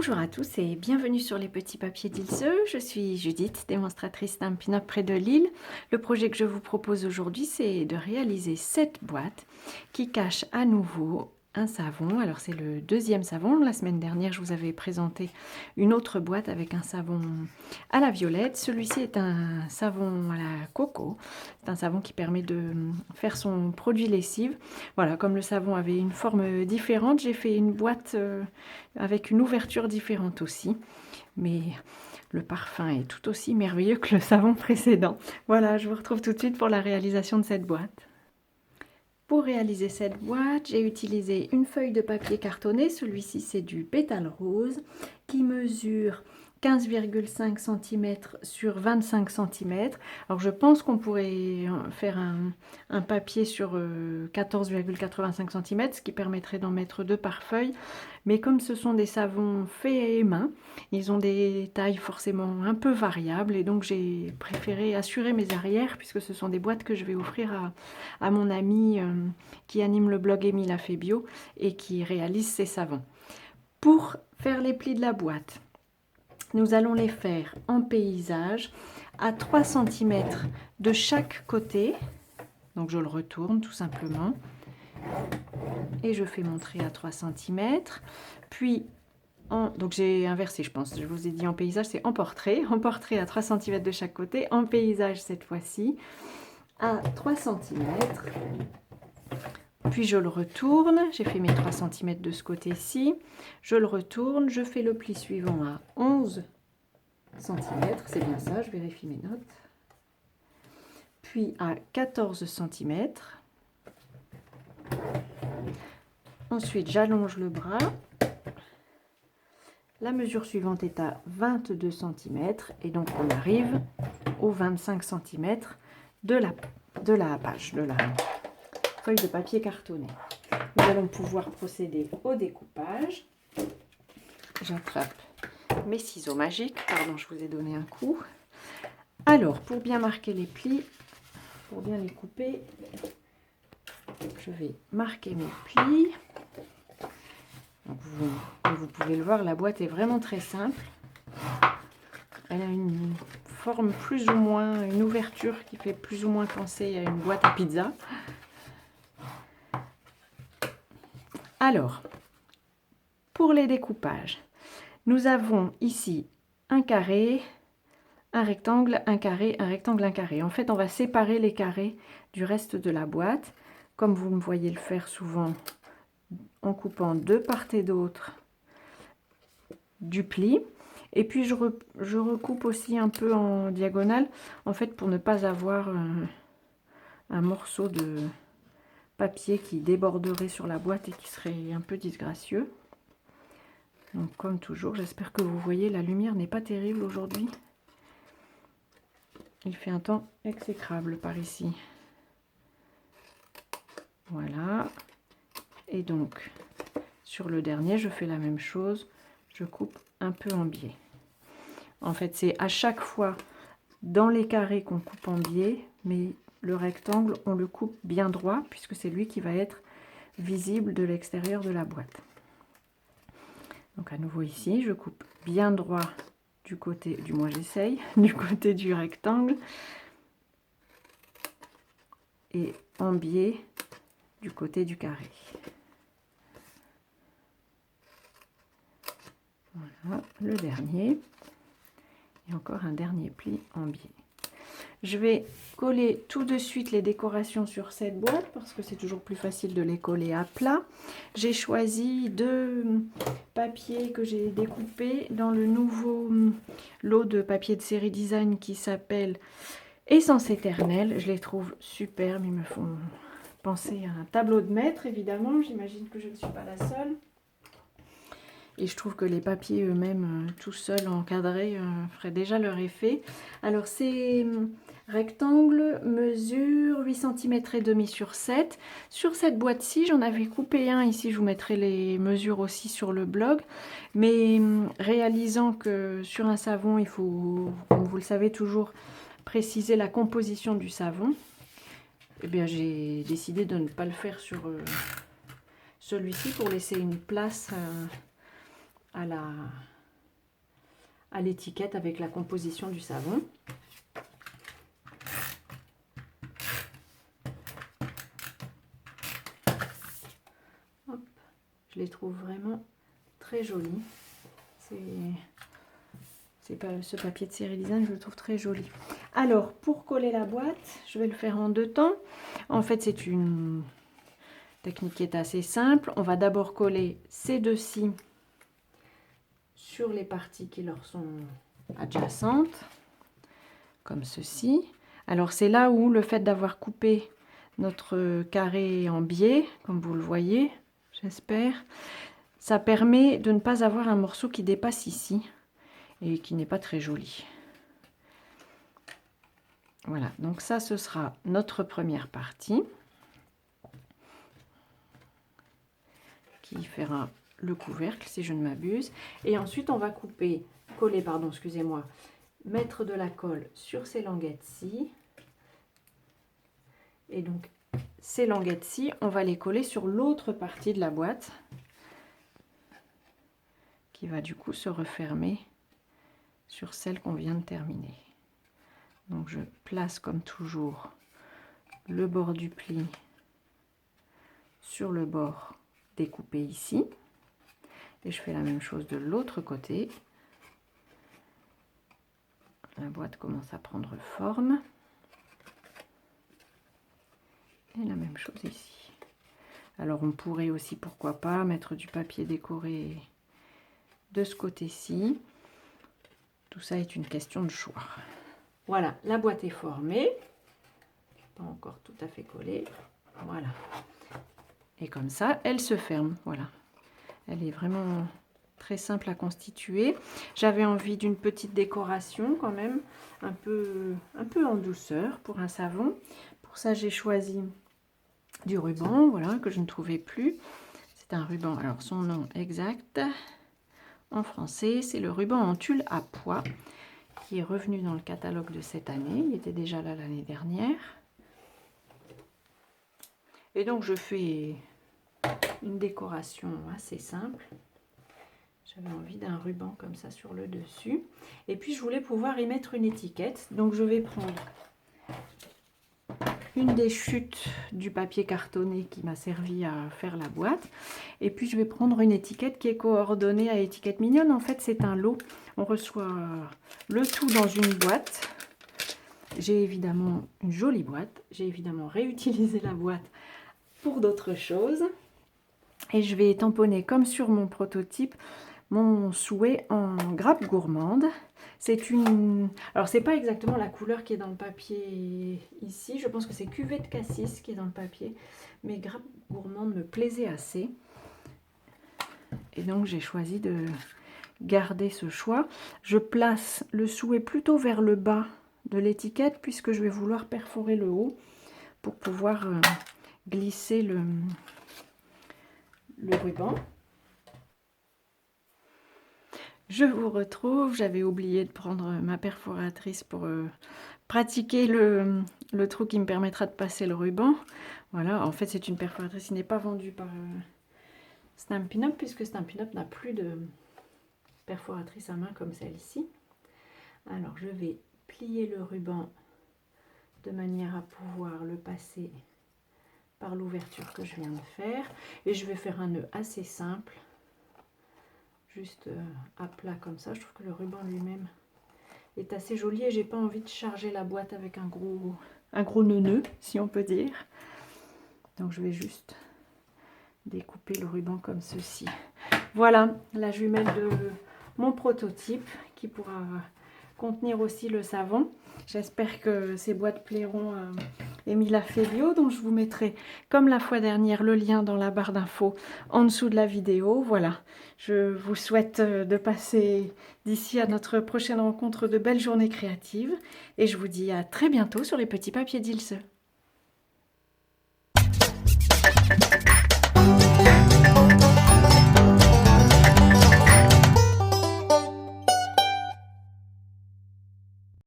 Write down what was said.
Bonjour à tous et bienvenue sur les petits papiers d'Ilse. Je suis Judith, démonstratrice d'un pin-up près de Lille. Le projet que je vous propose aujourd'hui, c'est de réaliser cette boîte qui cache à nouveau un savon. Alors c'est le deuxième savon. La semaine dernière, je vous avais présenté une autre boîte avec un savon à la violette. Celui-ci est un savon à la coco. C'est un savon qui permet de faire son produit lessive. Voilà, comme le savon avait une forme différente, j'ai fait une boîte avec une ouverture différente aussi. Mais le parfum est tout aussi merveilleux que le savon précédent. Voilà, je vous retrouve tout de suite pour la réalisation de cette boîte. Pour réaliser cette boîte, j'ai utilisé une feuille de papier cartonné. Celui-ci, c'est du pétale rose qui mesure 15,5 cm sur 25 cm. Alors je pense qu'on pourrait faire un papier sur 14,85 cm, ce qui permettrait d'en mettre deux par feuille. Mais comme ce sont des savons faits main, ils ont des tailles forcément un peu variables et donc j'ai préféré assurer mes arrières puisque ce sont des boîtes que je vais offrir à mon ami qui anime le blog Émile a fait bio et qui réalise ces savons. Pour faire les plis de la boîte, nous allons les faire en paysage à 3 cm de chaque côté. Donc je le retourne tout simplement. Et je fais mon trait à 3 cm. Puis, donc j'ai inversé, je pense. Je vous ai dit en paysage, c'est en portrait. En portrait à 3 cm de chaque côté. En paysage cette fois-ci à 3 cm. Puis je le retourne. J'ai fait mes 3 cm de ce côté-ci. Je le retourne. Je fais le pli suivant à 11 cm. C'est bien ça, je vérifie mes notes. Puis à 14 cm. Ensuite, j'allonge le bras. La mesure suivante est à 22 cm et donc on arrive aux 25 cm de la page, de la feuille de papier cartonné. Nous allons pouvoir procéder au découpage. J'attrape mes ciseaux magiques. Pardon, je vous ai donné un coup. Alors, pour bien marquer les plis, pour bien les couper, je vais marquer mes plis. Donc vous pouvez le voir, la boîte est vraiment très simple. Elle a une forme plus ou moins, une ouverture qui fait plus ou moins penser à une boîte à pizza. Alors, pour les découpages, nous avons ici un carré, un rectangle, un carré, un rectangle, un carré. En fait, on va séparer les carrés du reste de la boîte, comme vous me voyez le faire souvent en coupant de part et d'autre du pli. Et puis je recoupe aussi un peu en diagonale, en fait pour ne pas avoir un morceau de papier qui déborderait sur la boîte et qui serait un peu disgracieux. Donc comme toujours, j'espère que vous voyez, la lumière n'est pas terrible aujourd'hui. Il fait un temps exécrable par ici. Voilà. Et donc, sur le dernier, je fais la même chose. Je coupe un peu en biais. En fait, c'est à chaque fois dans les carrés qu'on coupe en biais, mais le rectangle, on le coupe bien droit, puisque c'est lui qui va être visible de l'extérieur de la boîte. Donc à nouveau ici, je coupe bien droit du côté, du moins j'essaye, du côté du rectangle, et en biais du côté du carré. Voilà, le dernier. Et encore un dernier pli en biais. Je vais coller tout de suite les décorations sur cette boîte parce que c'est toujours plus facile de les coller à plat. J'ai choisi deux papiers que j'ai découpés dans le nouveau lot de papier de série design qui s'appelle Essence éternelle. Je les trouve superbes, ils me font penser à un tableau de maître évidemment, j'imagine que je ne suis pas la seule. Et je trouve que les papiers eux-mêmes, tout seuls encadrés, feraient déjà leur effet. Alors ces rectangles mesurent 8 cm et demi sur 7. Sur cette boîte-ci, j'en avais coupé un. Ici, je vous mettrai les mesures aussi sur le blog. Mais réalisant que sur un savon, il faut, comme vous le savez toujours, préciser la composition du savon, eh bien j'ai décidé de ne pas le faire sur celui-ci pour laisser une place à à l'étiquette avec la composition du savon. Hop, je les trouve vraiment très jolis. Ce papier de série design, je le trouve très joli. Alors, pour coller la boîte, je vais le faire en 2 temps. En fait, c'est une technique qui est assez simple. On va d'abord coller ces deux-ci sur les parties qui leur sont adjacentes, comme ceci. Alors, c'est là où le fait d'avoir coupé notre carré en biais, comme vous le voyez, j'espère, ça permet de ne pas avoir un morceau qui dépasse ici et qui n'est pas très joli. Voilà, donc ça, ce sera notre première partie qui fera le couvercle, si je ne m'abuse. Et ensuite, on va coller, pardon, excusez-moi, mettre de la colle sur ces languettes-ci. Et donc, ces languettes-ci, on va les coller sur l'autre partie de la boîte qui va du coup se refermer sur celle qu'on vient de terminer. Donc je place comme toujours le bord du pli sur le bord découpé ici. Et je fais la même chose de l'autre côté. La boîte commence à prendre forme. Et la même chose ici. Alors on pourrait aussi, pourquoi pas, mettre du papier décoré de ce côté-ci. Tout ça est une question de choix. Voilà, la boîte est formée. Pas encore tout à fait collée. Voilà. Et comme ça, elle se ferme. Voilà. Elle est vraiment très simple à constituer. J'avais envie d'une petite décoration quand même, un peu en douceur pour un savon. Pour ça, j'ai choisi du ruban, voilà, que je ne trouvais plus. C'est un ruban, alors son nom exact en français, c'est le ruban en tulle à pois qui est revenu dans le catalogue de cette année. Il était déjà là l'année dernière. Et donc je fais une décoration assez simple. J'avais envie d'un ruban comme ça sur le dessus. Et puis je voulais pouvoir y mettre une étiquette. Donc je vais prendre une des chutes du papier cartonné qui m'a servi à faire la boîte. Et puis je vais prendre une étiquette qui est coordonnée à étiquette mignonne. En fait, c'est un lot. On reçoit le tout dans une boîte. J'ai évidemment une jolie boîte. J'ai évidemment réutilisé la boîte pour d'autres choses. Et je vais tamponner comme sur mon prototype mon souhait en grappe gourmande. C'est une... Alors, c'est pas exactement la couleur qui est dans le papier ici. Je pense que c'est cuvée de cassis qui est dans le papier. Mais grappe gourmande me plaisait assez. Et donc, j'ai choisi de garder ce choix. Je place le souhait plutôt vers le bas de l'étiquette puisque je vais vouloir perforer le haut pour pouvoir glisser le ruban. Je vous retrouve, j'avais oublié de prendre ma perforatrice pour pratiquer le trou qui me permettra de passer le ruban. Voilà, en fait c'est une perforatrice qui n'est pas vendue par Stampin' Up puisque Stampin' Up n'a plus de perforatrice à main comme celle-ci. Alors je vais plier le ruban de manière à pouvoir le passer par l'ouverture que je viens de faire. Et je vais faire un nœud assez simple. Juste à plat comme ça. Je trouve que le ruban lui-même est assez joli et j'ai pas envie de charger la boîte avec un gros nœud, si on peut dire. Donc je vais juste découper le ruban comme ceci. Voilà la jumelle de mon prototype qui pourra contenir aussi le savon. J'espère que ces boîtes plairont à Emilia Félio, dont je vous mettrai, comme la fois dernière, le lien dans la barre d'infos en dessous de la vidéo. Voilà, je vous souhaite de passer d'ici à notre prochaine rencontre de belles journées créatives et je vous dis à très bientôt sur les petits papiers d'Ilse.